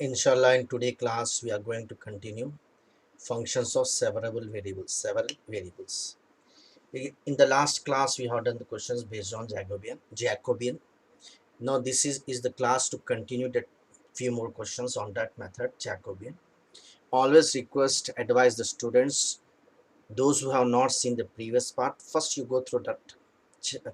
Inshallah, in today class, we are going to continue functions of several variables. In the last class, we have done the questions based on Jacobian. Now, this is the class to continue the few more questions on that method, Jacobian. Always request, advise the students, those who have not seen the previous part, first you go through that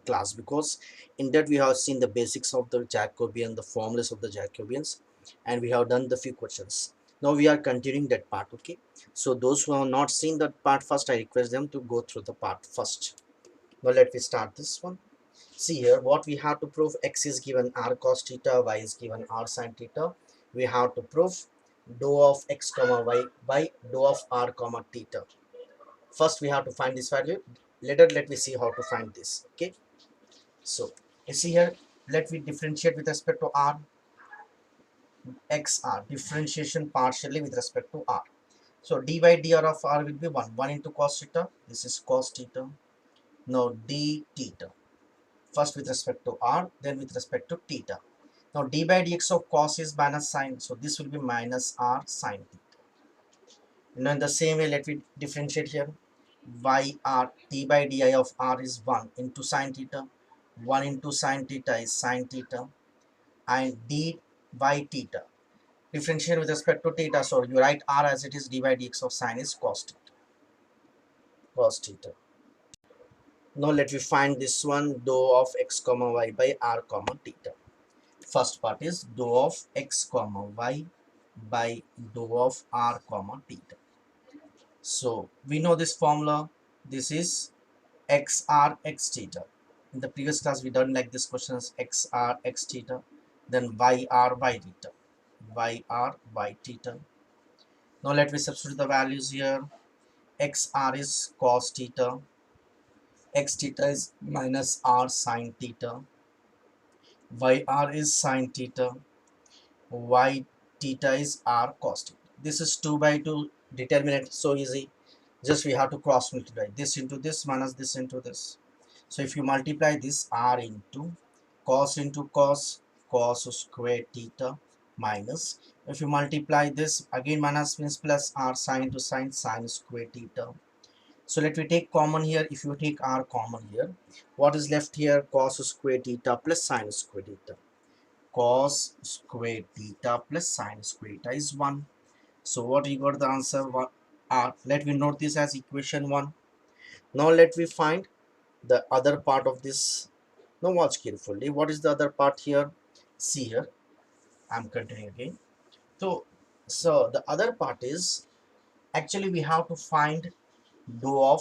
class, because in that we have seen the basics of the Jacobian, the formulas of the Jacobians, and we have done the few questions. Now we are continuing that part. Okay, so those who have not seen that part, first I request them to go through the part first. Now let me start this one. See here, what we have to prove: x is given r cos theta, y is given r sin theta. We have to prove dou of x comma y by dou of r comma theta. First we have to find this value. Later let me see how to find this. Okay, so you see here, let me differentiate with respect to r. Xr, differentiation partially with respect to r. So d by dr of r will be 1 into cos theta. This is cos theta. Now d theta, first with respect to r, then with respect to theta. Now d by dx of cos is minus sine, so this will be minus r sine theta. Now in the same way, let me differentiate here. Y r, d by di of r is 1 into sine theta. 1 into sine theta is sine theta, and d by theta, differentiate with respect to theta, so you write r as it is, d by dx of sine is cos theta. Cos theta. Now let me find this one, dou of x comma y by r comma theta. First part is dou of x comma y by dou of r comma theta. So we know this formula. This is xr x theta. In the previous class we done like this questions: xr x theta, then yr y theta, yr y theta. Now let me substitute the values here. Xr is cos theta, x theta is minus r sin theta, yr is sin theta, y theta is r cos theta. This is 2 by 2 determinant, so easy. Just we have to cross multiply this into this minus this into this. So if you multiply this, r into cos, cos square theta, minus, if you multiply this again, minus means plus, r sin into sin square theta. So let me take common here. If you take r common here, what is left here? Cos square theta plus sin square theta. Cos square theta plus sin square theta is 1. So what we got the answer? Let me note this as equation 1. Now let me find the other part of this. Now watch carefully. What is the other part here? See here, I'm continuing again. So the other part is, actually we have to find dou of,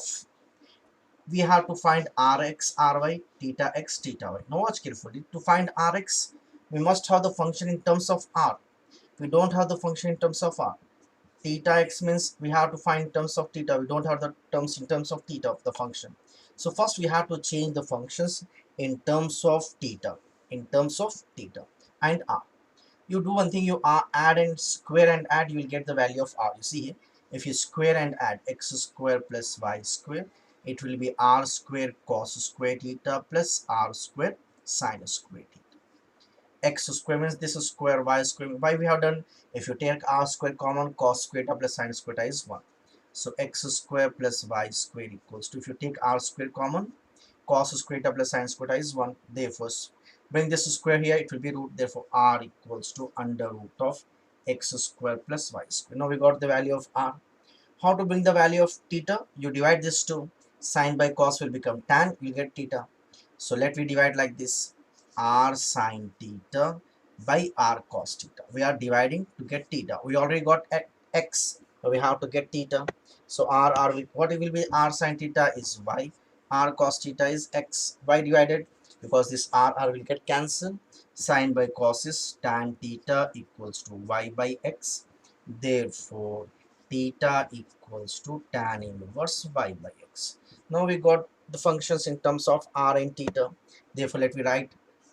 we have to find rx ry theta x theta y. Now watch carefully. To find rx, we must have the function in terms of r. We don't have the function in terms of r. Theta x means we have to find in terms of theta. We don't have the terms in terms of theta of the function. So first we have to change the functions in terms of theta, and r. You do one thing, you add and square and add, you will get the value of r. You see here, if you square and add x square plus y square, it will be r square cos square theta plus r square sin square theta. X square means this is square, y square. Why we have done? If you take r square common, cos square theta plus sin square theta is 1. So x square plus y square equals to, if you take r square common, cos square theta plus sin square theta is 1. Therefore bring this square here, it will be root. Therefore r equals to under root of x square plus y square. Now we got the value of r. How to bring the value of theta? You divide this to, sin by cos will become tan, you get theta. So let me divide like this: r sin theta by r cos theta. We are dividing to get theta. We already got x, so we have to get theta. So what will be r sin theta is y, r cos theta is x. Why divided? Because this r will get cancelled. Sin by cos is tan theta equals to y by x. Therefore theta equals to tan inverse y by x. Now we got the functions in terms of r and theta. Therefore let me write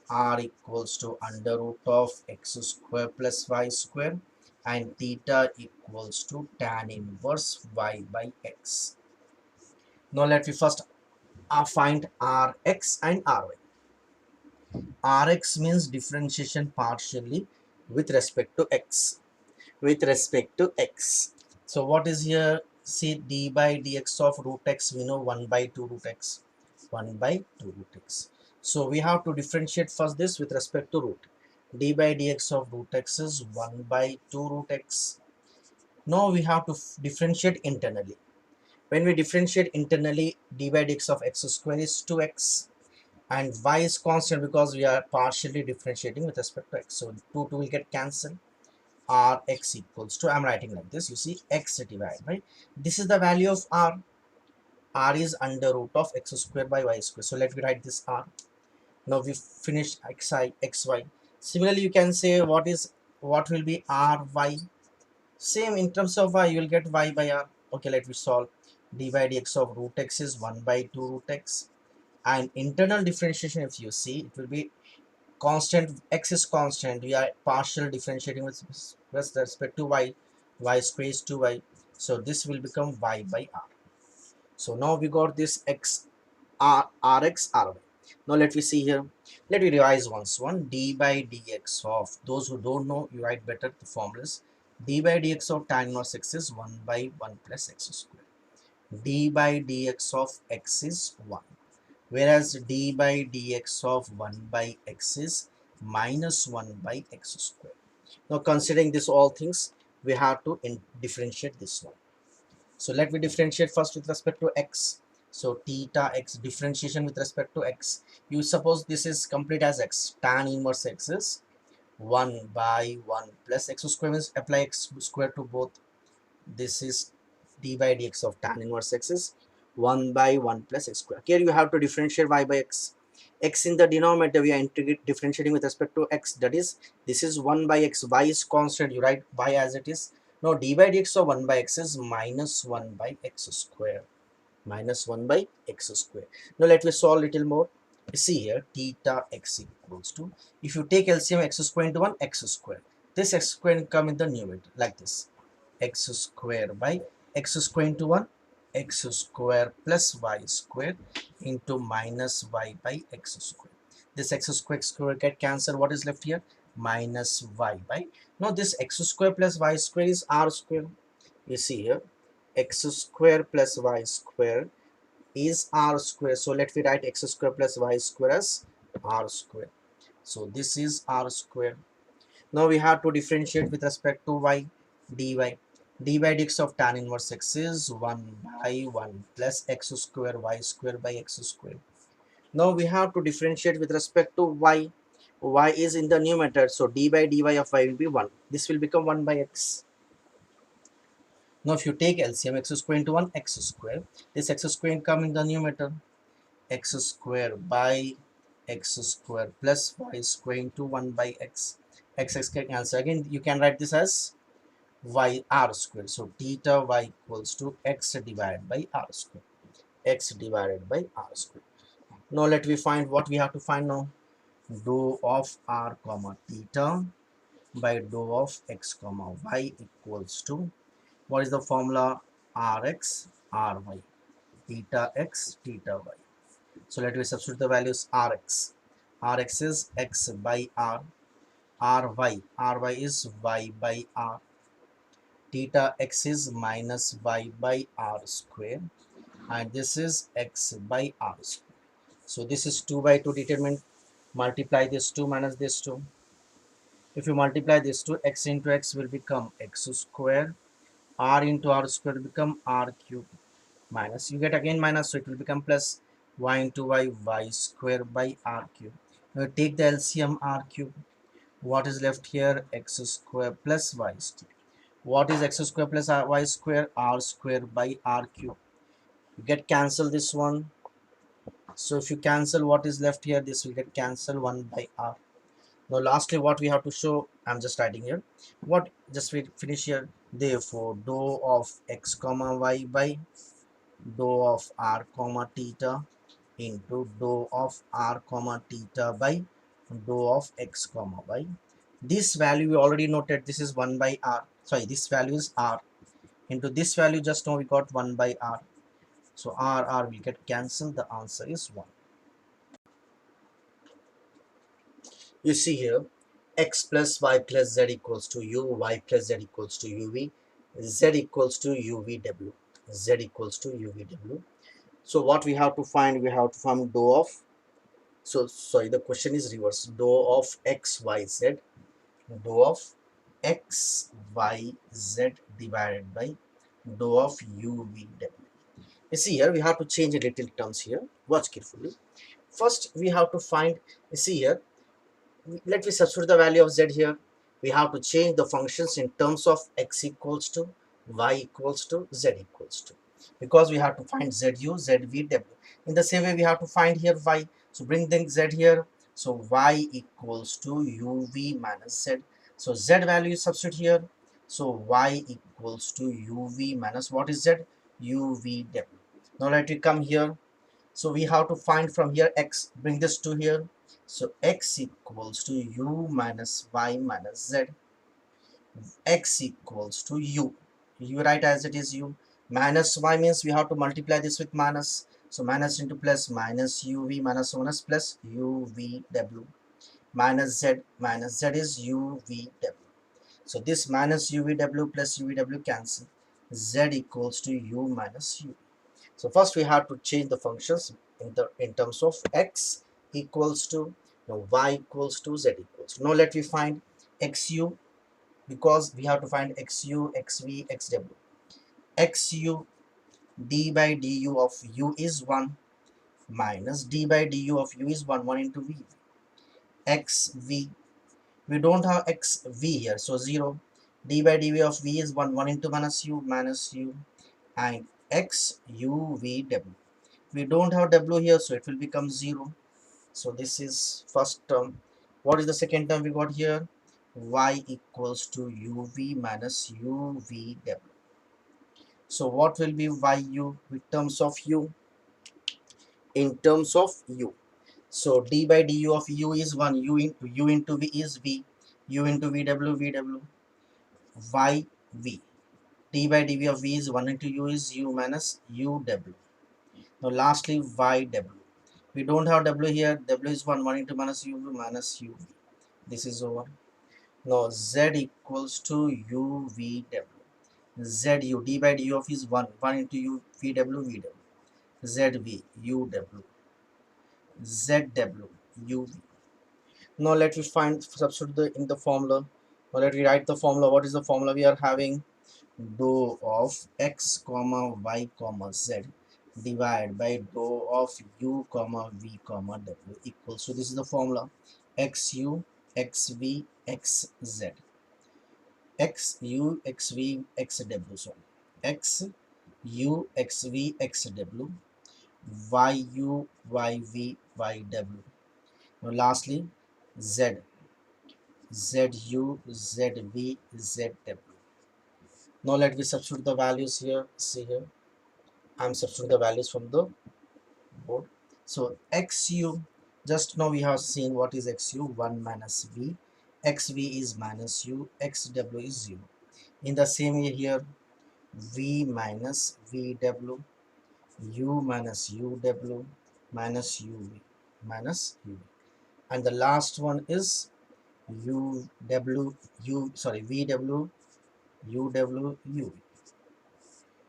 r equals to under root of x square plus y square, and theta equals to tan inverse y by x. Now let me first find rx and ry. Rx means differentiation partially with respect to x. with respect to x. So what is here? See, d by dx of root x, we know 1 by 2 root x. 1 by 2 root x. So we have to differentiate first this with respect to root. D by dx of root x is 1 by 2 root x. Now we have to differentiate internally. When we differentiate internally, d by dx of x square is 2x, and y is constant because we are partially differentiating with respect to x. So 2 will get cancelled. R x equals to, I'm writing like this, you see, x divided by, this is the value of r. R is under root of x square by y square. So let me write this r. Now we finished xi, xy. Similarly, you can say what will be ry. Same in terms of y, you will get y by r. Okay, let me solve. D by dx of root x is 1 by 2 root x. And internal differentiation, if you see, it will be constant. X is constant. We are partial differentiating with respect to y. Y square is 2y. So this will become y by r. So now we got this x rx ry. Now let me see here. Let me revise once. One, d by dx of, those who don't know, you write better the formulas. D by dx of tan inverse x is 1 by 1 plus x square. D by dx of x is 1. Whereas d by dx of 1 by x is minus 1 by x square. Now considering this all things, we have to differentiate this one. So let me differentiate first with respect to x. So theta x, differentiation with respect to x. You suppose this is complete as x. Tan inverse x is 1 by 1 plus x square, means apply x square to both. This is d by dx of tan inverse x is 1 by 1 plus x square. Here you have to differentiate y by x. X in the denominator, we are differentiating with respect to x. That is, this is 1 by x. Y is constant. You write y as it is. Now d by dx of 1 by x is minus 1 by x square. Minus 1 by x square. Now let me solve a little more. See here, theta x equals to, if you take LCM x square into 1, x square. This x square will come in the numerator like this. X square by x square into 1, x square plus y square into minus y by x square. This x square get cancelled. What is left here? Minus y by, now this x square plus y square is r square. You see here, x square plus y square is r square. So let me write x square plus y square as r square. So this is r square. Now we have to differentiate with respect to y. dy. D by dx of tan inverse x is 1 by 1 plus x square y square by x square. Now we have to differentiate with respect to y. Y is in the numerator, so d by dy of y will be 1. This will become 1 by x. Now if you take LCM x square into 1, x square, this x square come in the numerator, x square by x square plus y square into 1 by x. X can cancel. Again, you can write this as y r square. So theta y equals to x divided by r square. X divided by r square. Now let me find what we have to find now. Dou of r comma theta by dou of x comma y equals to, what is the formula? Rx ry, theta x theta y. So let me substitute the values. Rx is x by r, ry is y by r, theta x is minus y by r square, and this is x by r square. So this is 2 by 2 determined. Multiply this 2 minus this 2. If you multiply this 2, x into x will become x square, r into r square will become r cube, minus, you get again minus, so it will become plus y into y square by r cube. Now take the LCM r cube. What is left here? X square plus y square. What is x square plus y square? R square by r cube. You get cancel this one. So if you cancel, what is left here? This will get cancelled, 1 by r. Now lastly, what we have to show, I'm just writing here. What, just we finish here. Therefore, dou of x comma y by dou of r comma theta into dou of r comma theta by dou of x comma y. This value we already noted, this is 1 by r. Sorry, this value is r. Into this value, just now we got 1 by r. So r will get cancelled. The answer is 1. You see here, x plus y plus z equals to u, y plus z equals to uv, z equals to uvw, z equals to uvw. So what we have to find? We have to find dou of, so sorry, the question is reverse. Dou of x, y, z, dou of x, y, z divided by dou of uvw. You see here, we have to change a little terms here. Watch carefully. First, we have to find, you see here, let me substitute the value of z here. We have to change the functions in terms of x equals to, y equals to, z equals to, because we have to find zu, zv, w. In the same way, we have to find here y. So bring the z here. So y equals to uv minus z. So z value is substitute here. So y equals to uv minus what is z? Uvw. Now let it come here. So we have to find from here x, bring this to here. So x equals to u minus y minus z, x equals to u. You write as it is u. Minus y means we have to multiply this with minus. So minus into plus, minus uv minus minus plus uvw, minus z is uvw. So this minus uvw plus uvw cancel. Z equals to u minus u. So first we have to change the functions in terms of x equals to, now y equals to, z equals to. Now let me find xu, because we have to find xu, xv, xw. Xu, d by du of u is 1 minus d by du of u is 1 into v. Xv, we don't have xv here, so 0. D by dv of v is 1 into minus u, and xuvw. We don't have w here, so it will become 0. So this is first term. What is the second term we got here? Y equals to uv minus uvw. So what will be yu in terms of u? In terms of u. So d by du of u is 1, u into v is v, u into vw, yv. D by dv of v is 1 into u is u minus uw. Now lastly yw. We don't have w here. W is 1 into minus uv. This is over. Now z equals to uvw. Zu, d by du of is 1 into u vw. Zv, uw, zw, uv. Now let me find, substitute in the formula. Now let me write the formula. What is the formula we are having? Dou of x comma y comma z divided by dou of u comma v comma w equals, so this is the formula, xu, xv, xz, xu, xv, xw, so xu, xv, xw, yu, yv, yw. Now lastly z, zu, zv, zw. Now let me substitute the values here. See here, I'm substituting the values from the board. So xu, just now we have seen what is xu, 1 minus v, xv is minus u, xw is 0. In the same way here, v minus vw, u minus uw, minus uv, minus uv. And the last one is vw, uw, uv.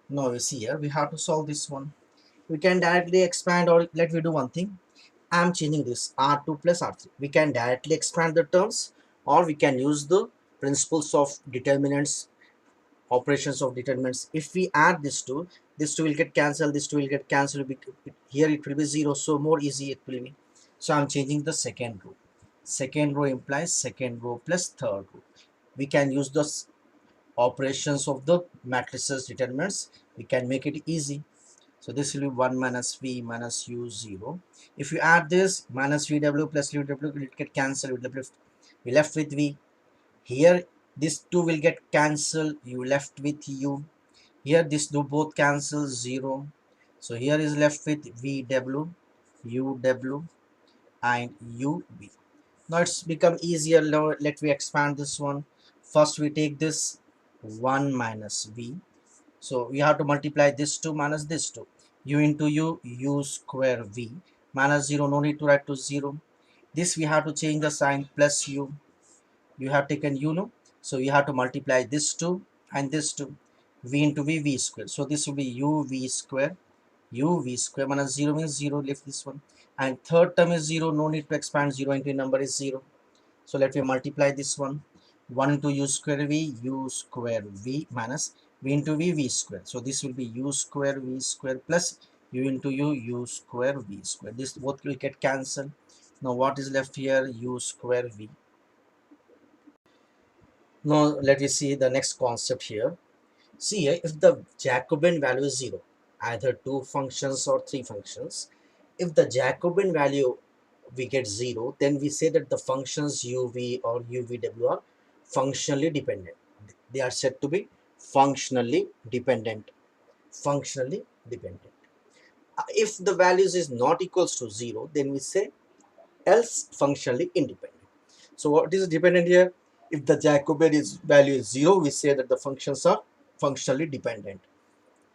Now you see here, we have to solve this one. We can directly expand, or let me do one thing. I'm changing this R2 plus R3. We can directly expand the terms, or we can use the principles of determinants, operations of determinants. If we add this two will get cancelled, this two will get cancelled. Here it will be 0, so more easy it will be. So I'm changing the second row. Second row implies second row plus third row. We can use the operations of the matrices determinants. We can make it easy. So this will be 1 minus v minus u 0. If you add this, minus vw plus uw will get cancelled. We left with v. Here this 2 will get cancelled. You left with u. Here this do both cancel 0. So here is left with vw, uw, and ub. Now it's become easier. Now let me expand this one. First we take this 1 minus v. So we have to multiply this 2 minus this 2. U into u square v, minus 0, no need to write to 0. This we have to change the sign, plus u. You have taken u, no? So you have to multiply this 2 and this 2. V into v square. So this will be u v square. U v square minus 0 means 0, left this one. And third term is 0, no need to expand, 0 into a number is 0. So let me multiply this one. 1 into u square v minus v into v square. So this will be u square v square plus u into u square v square. This both will get cancelled. Now what is left here? U square v. Now let me see the next concept here. See here, if the Jacobian value is 0, either two functions or three functions, if the Jacobian value we get 0, then we say that the functions uv or uvw are functionally dependent. They are said to be functionally dependent. Functionally dependent. If the values is not equals to 0, then we say else functionally independent. So what is dependent here? If the Jacobian value is 0, we say that the functions are functionally dependent.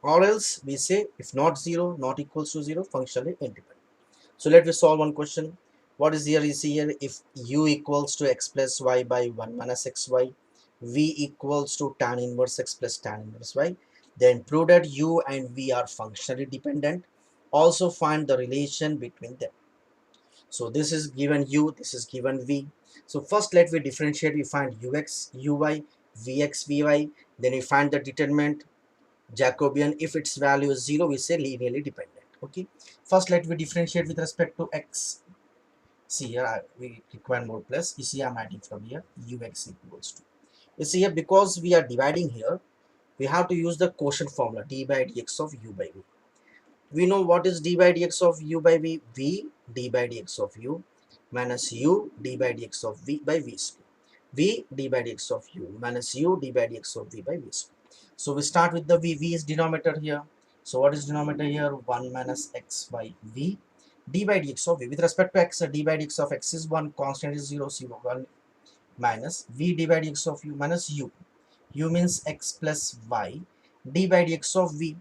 Or else we say if not 0, not equals to 0, functionally independent. So let me solve one question. What is here? You see here, if u equals to x plus y by 1 minus xy, v equals to tan inverse x plus tan inverse y, then prove that u and v are functionally dependent. Also find the relation between them. So this is given u, this is given v. So first let me differentiate. We find ux, uy, vx, vy. Then we find the determinant Jacobian. If its value is 0, we say linearly dependent. Okay. First let me differentiate with respect to x. See here, we require more plus. You see I'm adding from here ux equals to. You see here, because we are dividing here, we have to use the quotient formula d by dx of u by v. We know what is d by dx of u by v. V d by dx of u minus u d by dx of v by v square. V d by dx of u minus u d by dx of v by v square. So we start with the v. V is denominator here. So what is denominator here? 1 minus x by v d by dx of v. With respect to x, d by dx of x is 1, constant is 0, so 1 minus v d by dx of u minus u. U means x plus y d by dx of v.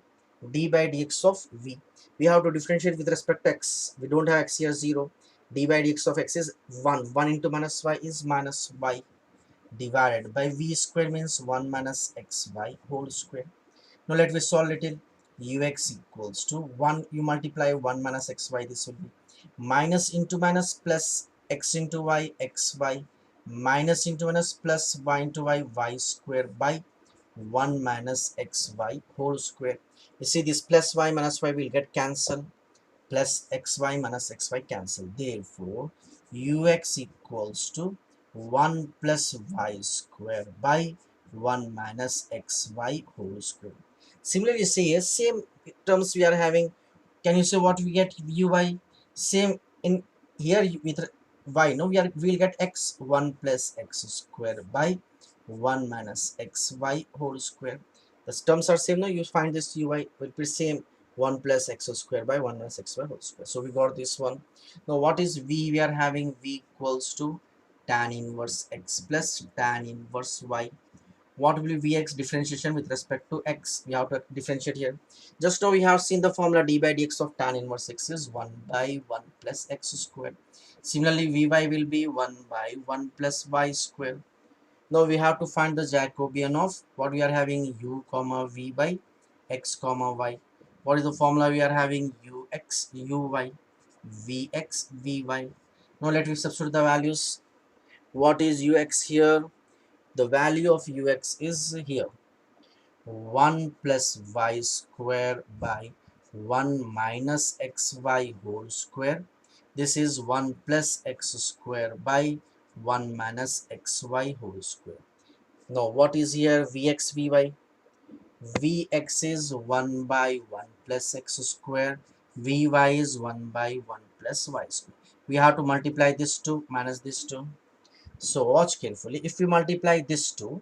D by dx of v. We have to differentiate with respect to x. We don't have x here, 0. D by dx of x is 1. 1 into minus y is minus y divided by v square means 1 minus xy whole square. Now let me solve little. Ux equals to 1. You multiply 1 minus xy. This will be minus into minus plus x into y, xy minus into minus plus y into y square by 1 minus xy whole square. You see this plus y minus y will get cancelled. Plus xy minus xy cancel. Therefore, ux equals to 1 plus y square by 1 minus xy whole square. Similarly, say same terms we are having. Can you say what we get uy? Same in here with y. No, we will get x 1 plus x square by 1 minus xy whole square. The terms are same. No, you find this uy will be same. 1 plus x square by 1 minus xy whole square. So we got this one. Now what is v? We are having v equals to tan inverse x plus tan inverse y. What will be vx differentiation with respect to x? We have to differentiate here. Just now we have seen the formula d by dx of tan inverse x is 1 by 1 plus x square. Similarly, vy will be 1 by 1 plus y square. Now we have to find the Jacobian of what we are having u comma v by x comma y. What is the formula we are having? Ux uy vx vy. Now let me substitute the values. What is ux here? The value of ux is here 1 plus y square by 1 minus xy whole square. This is 1 plus x square by 1 minus xy whole square. Now what is here? Vx vy. Vx is 1 by 1 plus x square. Vy is 1 by 1 plus y square. We have to multiply this 2 minus this 2. So watch carefully. If we multiply this 2,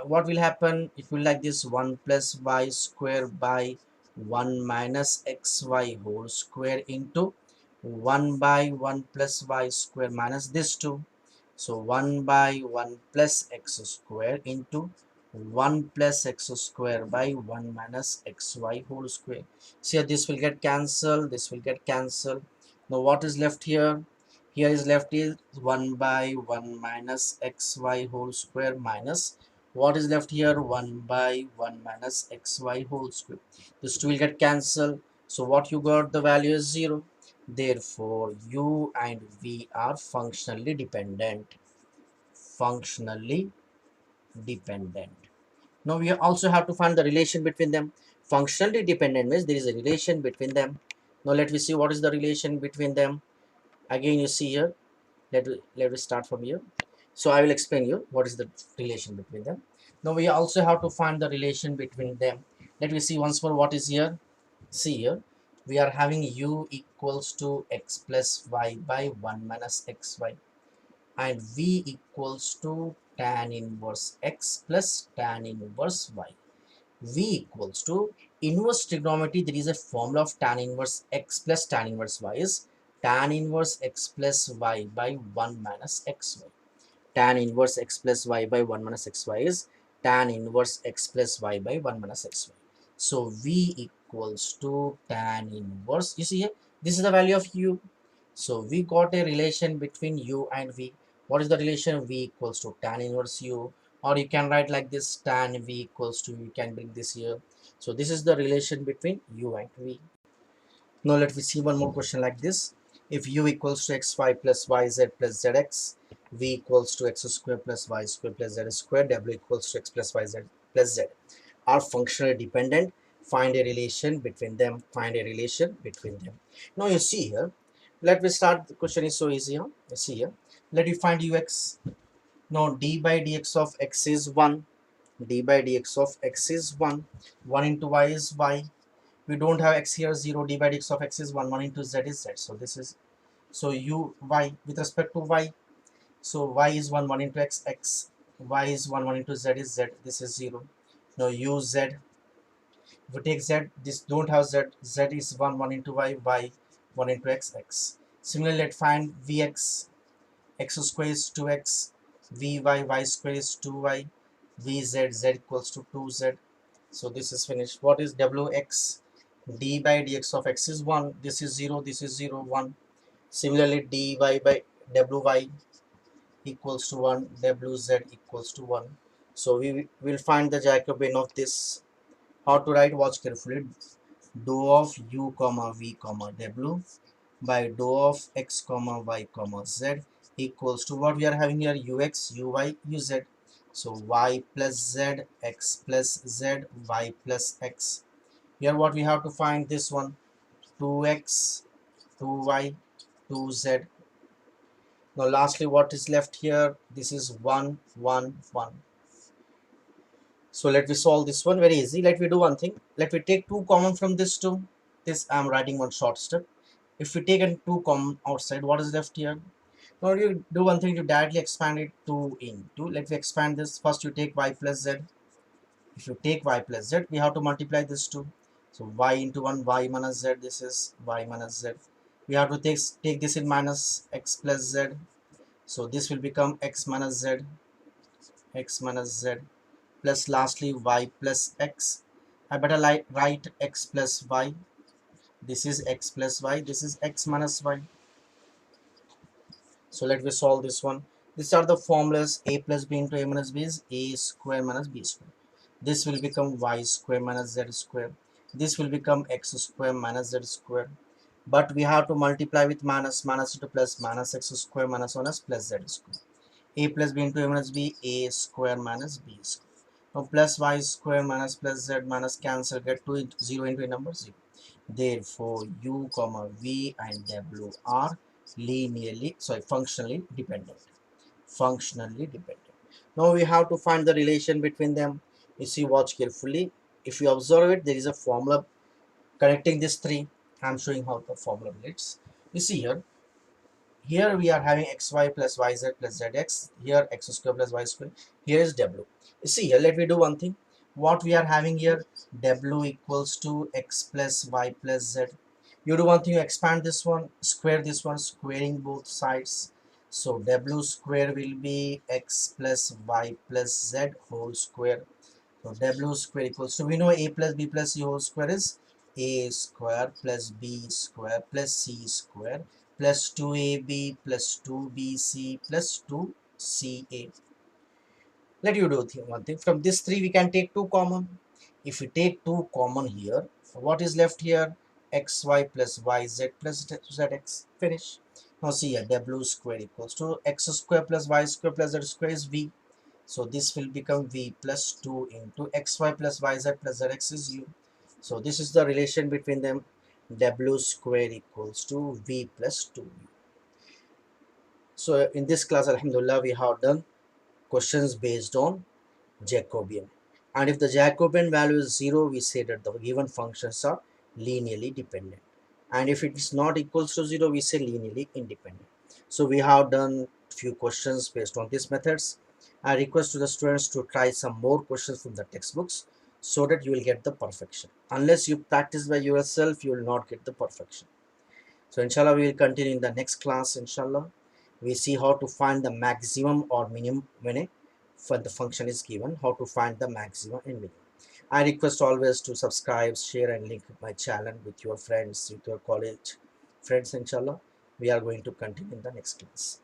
what will happen? It will like this 1 plus y square by 1 minus xy whole square into 1 by 1 plus y square minus this 2. So 1 by 1 plus x square into 1 plus x square by 1 minus xy whole square. So this will get cancelled. This will get cancelled. Now what is left here? Here is left is 1 by 1 minus xy whole square minus what is left here 1 by 1 minus xy whole square. This two will get cancelled. So what you got, the value is 0. Therefore u and v are functionally dependent. Functionally dependent. Now we also have to find the relation between them. Functionally dependent means there is a relation between them. Now let me see what is the relation between them. Again you see here, let me start from here. So I will explain you what is the relation between them. Now we also have to find the relation between them. Let me see once more what is here. See here, we are having u equals to x plus y by 1 minus xy, and v equals to tan inverse x plus tan inverse y. V equals to inverse trigonometry. There is a formula of tan inverse x plus tan inverse y is tan inverse x plus y by 1 minus xy. Tan inverse x plus y by 1 minus xy is tan inverse x plus y by 1 minus xy. So v equals to tan inverse, you see here, this is the value of u. So we got a relation between u and v. What is the relation? V equals to tan inverse u, or you can write like this, tan v equals to, you can bring this here. So this is the relation between u and v. Now let me see one more question like this. If u equals to xy plus yz plus zx, v equals to x square plus y square plus z square, w equals to x plus yz plus z are functionally dependent. Find a relation between them. Find a relation between them. Now you see here, let me start. The question is so easy. Huh? You see here, let you find ux. Now d by dx of x is 1. D by dx of x is 1. 1 into y is y. We don't have x here, 0. D by dx of x is 1. 1 into z is z. So this is, so u y with respect to y. So y is 1. 1 into x, x. Y is 1. 1 into z is z. This is 0. Now u z. If we take z, this don't have z. Z is 1. 1 into y. Y 1 into x, x. Similarly, let's find vx. X square is 2x. Vy, y square is 2y. Vz, z equals to 2z. So this is finished. What is wx? D by dx of x is 1. This is 0. This is 0, 1. Similarly, dy by wy equals to 1. Wz equals to 1. So we will find the Jacobian of this. How to write? Watch carefully. Dou of u comma v comma w by dou of x comma y comma z equals to what we are having here, ux, uy, uz. So y plus z, x plus z, y plus x. Here what we have to find, this one, 2x, 2y, 2z. Now lastly what is left here, this is 1, 1, 1. So let me solve this one very easy. Let me do one thing. Let me take 2 common from this 2. This I am writing one short step. If we take a 2 common outside, what is left here? Now you do one thing, you directly expand it 2 into. Let me expand this. First you take y plus z. If you take y plus z, we have to multiply this 2. So y into 1, y minus z. This is y minus z. We have to take this in minus x plus z. So this will become x minus z. X minus z. Plus lastly y plus x. I better write x plus y. This is x plus y. This is x minus y. So let me solve this one. These are the formulas. A plus b into a minus b is a square minus b square. This will become y square minus z square. This will become x square minus z square. But we have to multiply with minus, minus into plus, minus x square minus 1 is plus z square. A plus b into a minus b, a square minus b square. Now plus y square minus plus z minus cancel, get 0 into a number 0. Therefore u comma v and w are functionally dependent. Functionally dependent. Now we have to find the relation between them. You see, watch carefully. If you observe it, there is a formula connecting these three. I'm showing how the formula relates. You see here, here we are having xy plus yz plus zx. Here x square plus y square. Here is w. You see here, let me do one thing. What we are having here, w equals to x plus y plus z. You do one thing, you expand this one, square this one, squaring both sides. So w square will be x plus y plus z whole square. So w square equals to, we know a plus b plus c whole square is a square plus b square plus c square plus 2ab plus 2bc plus 2ca. Let you do one thing. From this 3 we can take 2 common. If we take 2 common here, so what is left here? Xy plus yz plus zx. Finish. Now see here, w square equals to x square plus y square plus z square is v. So this will become v plus 2 into xy plus yz plus zx is u. So this is the relation between them. W square equals to v plus 2u. So in this class, alhamdulillah, we have done questions based on Jacobian. And if the Jacobian value is 0, we say that the given functions are linearly dependent. And if it is not equals to 0, we say linearly independent. So we have done few questions based on these methods. I request to the students to try some more questions from the textbooks so that you will get the perfection. Unless you practice by yourself, you will not get the perfection. So inshallah, we will continue in the next class. Inshallah, we see how to find the maximum or minimum when the function is given, how to find the maximum and minimum. I request always to subscribe, share and link my channel with your friends, with your college friends. Inshallah, we are going to continue in the next class.